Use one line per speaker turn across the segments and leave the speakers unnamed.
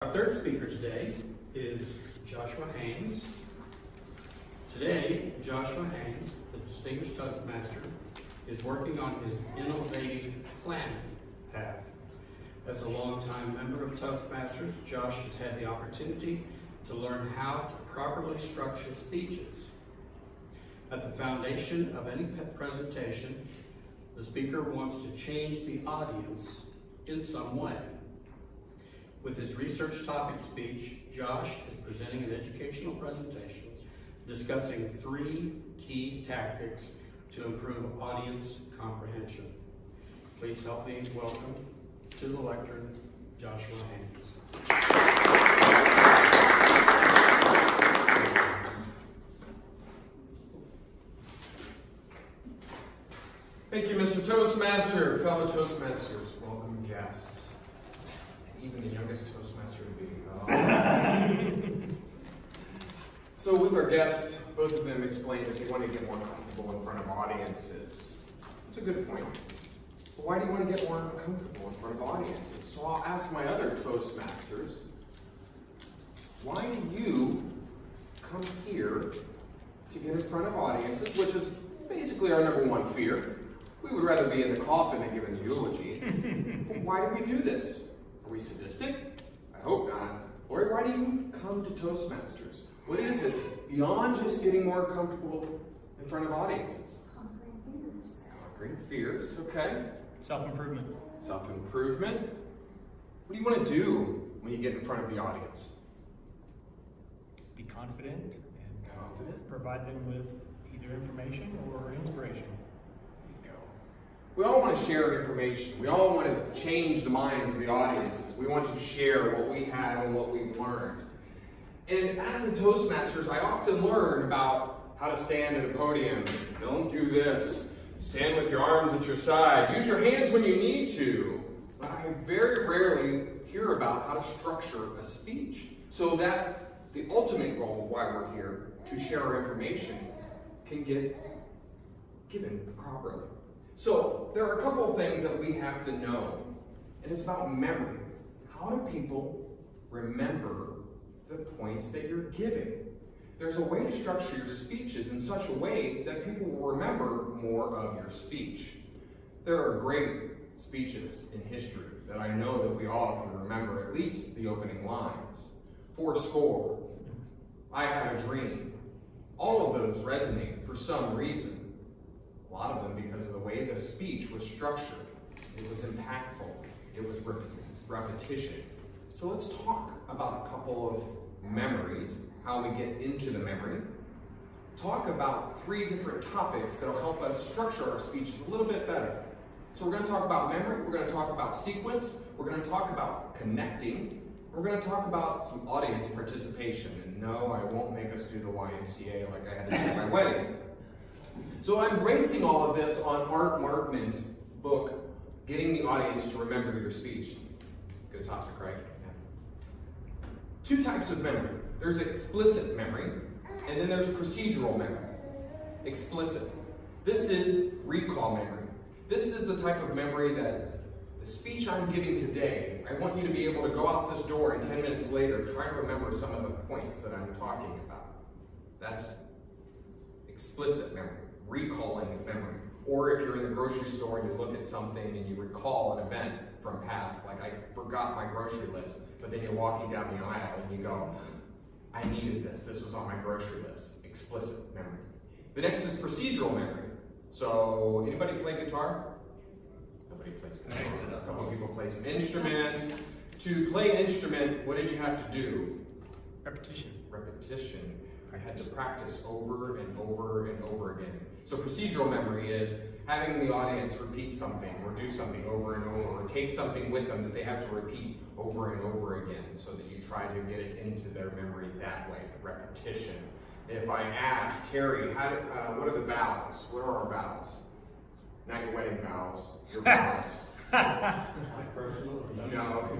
Our third speaker today is Joshua Haines. Today, Joshua Haines, the distinguished Toastmaster, is working on his innovative planning path. As a longtime member of Toastmasters, Josh has had the opportunity to learn how to properly structure speeches. At the foundation of any presentation, the speaker wants to change the audience in some way. With his research topic speech, Josh is presenting an educational presentation discussing 3 key tactics to improve audience comprehension. Please help me welcome to the lectern, Joshua Haines.
Thank you, Mr. Toastmaster. Fellow Toastmasters, welcome guests, and even the youngest Toastmaster to be. So with our guests, both of them explained that they want to get more comfortable in front of audiences. It's a good point. But why do you want to get more comfortable in front of audiences? So I'll ask my other Toastmasters, why do you come here to get in front of audiences, which is basically our number one fear? We would rather be in the coffin than giving the eulogy. But why do we do this? Are we sadistic? I hope not. Or why do you come to Toastmasters? What is it beyond just getting more comfortable in front of audiences?
Conquering fears.
Conquering fears, okay.
Self-improvement.
Self-improvement. What do you want to do when you get in front of the audience?
Be confident and
Confident.
provide them with either information or inspiration.
We all want to share information. We all want to change the minds of the audiences. We want to share what we have and what we've learned. And as a Toastmasters, I often learn about how to stand at a podium. Don't do this. Stand with your arms at your side. Use your hands when you need to. But I very rarely hear about how to structure a speech so that the ultimate goal of why we're here, to share our information, can get given properly. So there are a couple of things that we have to know, and it's about memory. How do people remember the points that you're giving? There's a way to structure your speeches in such a way that people will remember more of your speech. There are great speeches in history that I know that we all can remember, at least the opening lines. 4 I Have a Dream. All of those resonate for some reason. A lot of them because of the way the speech was structured. It was impactful. It was repetition. So let's talk about a couple of memories, how we get into the memory. Talk about 3 different topics that will help us structure our speeches a little bit better. So we're going to talk about memory, we're going to talk about sequence, we're going to talk about connecting, we're going to talk about some audience participation. And no, I won't make us do the YMCA like I had to do at my wedding. So I'm basing all of this on Art Markman's book, Getting the Audience to Remember Your Speech. Good topic, right? Yeah. 2 types of memory. There's explicit memory, and then there's procedural memory. Explicit. This is recall memory. This is the type of memory that the speech I'm giving today, I want you to be able to go out this door and 10 minutes later try to remember some of the points that I'm talking about. That's explicit memory. Recalling memory. Or if you're in the grocery store and you look at something and you recall an event from past, like I forgot my grocery list, but then you're walking down the aisle and you go, I needed this. This was on my grocery list. Explicit memory. The next is procedural memory. So, anybody play guitar? Nobody plays guitar. A couple of people play some instruments. To play an instrument, what did you have to do?
Repetition.
Repetition. I had to practice over and over and over again. So procedural memory is having the audience repeat something or do something over and over, or take something with them that they have to repeat over and over again so that you try to get it into their memory that way, repetition. If I ask Terry, what are the vows? What are our vows? Not your wedding vows, your vows.
My personal or
No,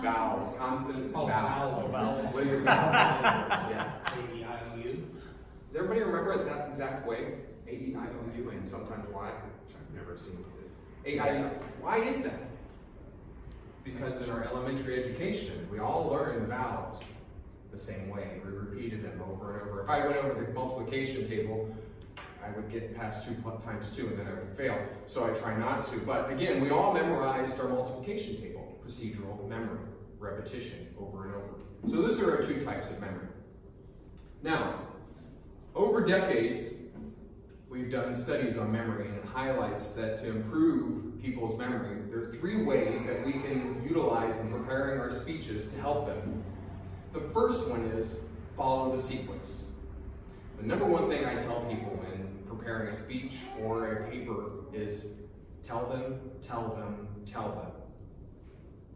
vowels, consonants, and vowels.
Vowels.
What are your vowels? Yeah.
A-E-I-O-U.
Does everybody remember it that exact way? A-E-I-O-U and sometimes Y, which I've never seen this. A-I-O. Why is that? Because in our elementary education, we all learn the vowels the same way. We repeated them over and over. If I went over the multiplication table, I would get past 2 times 2 and then I would fail. So I try not to. But again, we all memorized our multiplication table. Procedural memory, repetition over and over. So those are our 2 types of memory. Now, over decades, we've done studies on memory, and it highlights that to improve people's memory, there are 3 ways that we can utilize in preparing our speeches to help them. The first one is follow the sequence. The number one thing I tell people when preparing a speech or a paper is tell them, tell them, tell them.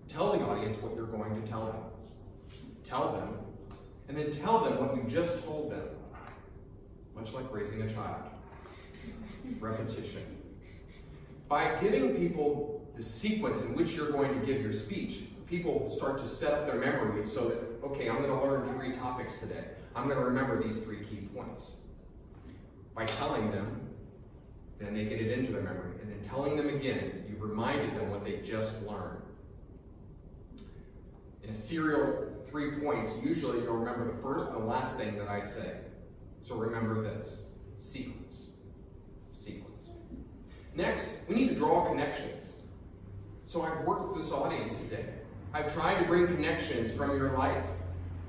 Tell the audience what you're going to tell them. Tell them, and then tell them what you just told them. Much like raising a child. Repetition. By giving people the sequence in which you're going to give your speech, people start to set up their memory so that, okay, I'm going to learn 3 topics today. I'm going to remember these 3 key points. By telling them, then they get it into their memory. And then telling them again, you've reminded them what they just learned. In a serial 3 points, usually you'll remember the first and the last thing that I say. So remember this. Sequence. Sequence. Next, we need to draw connections. So I've worked with this audience today. I've tried to bring connections from your life.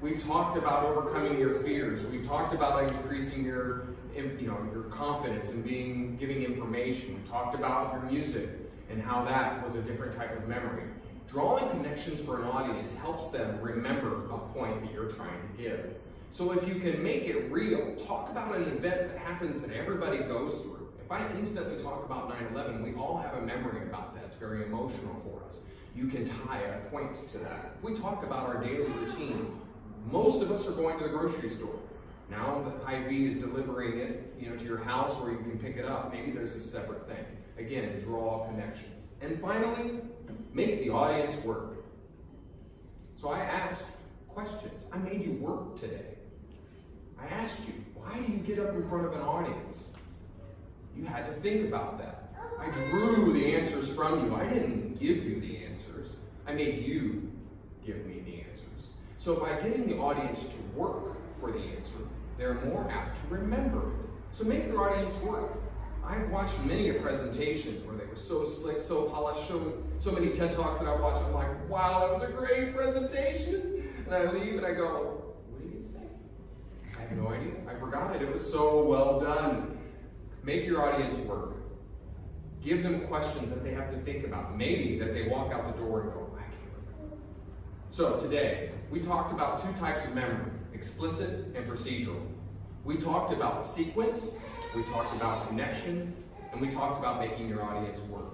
We've talked about overcoming your fears. We've talked about increasing your confidence and giving information. We talked about your music and how that was a different type of memory. Drawing connections for an audience helps them remember a point that you're trying to give. So if you can make it real, talk about an event that happens that everybody goes through. If I instantly talk about 9/11, we all have a memory about that. It's very emotional for us. You can tie a point to that. If we talk about our daily routines, most of us are going to the grocery store. Now that Hy-Vee is delivering it, to your house, or you can pick it up. Maybe there's a separate thing. Again, draw connections. And finally, make the audience work. So I asked questions. I made you work today. I asked you, why do you get up in front of an audience? You had to think about that. I drew the answers from you. I didn't give you the answers. I made you give me the answers. So by getting the audience to work for the answer, they're more apt to remember it. So make your audience work. I've watched many presentations where they were so slick, so polished, so many TED Talks that I watched. I'm like, wow, that was a great presentation. And I leave and I go, what did you say? I have no idea. I forgot it. It was so well done. Make your audience work. Give them questions that they have to think about. Maybe that they walk out the door and go, I can't remember. So today, we talked about 2 types of memory, explicit and procedural. We talked about sequence, we talked about connection, and we talked about making your audience work.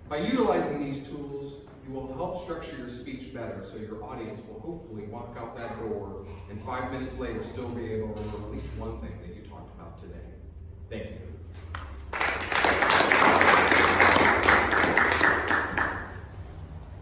By utilizing these tools, you will help structure your speech better so your audience will hopefully walk out that door and 5 minutes later still be able to remember at least one thing that you talked about today. Thank you.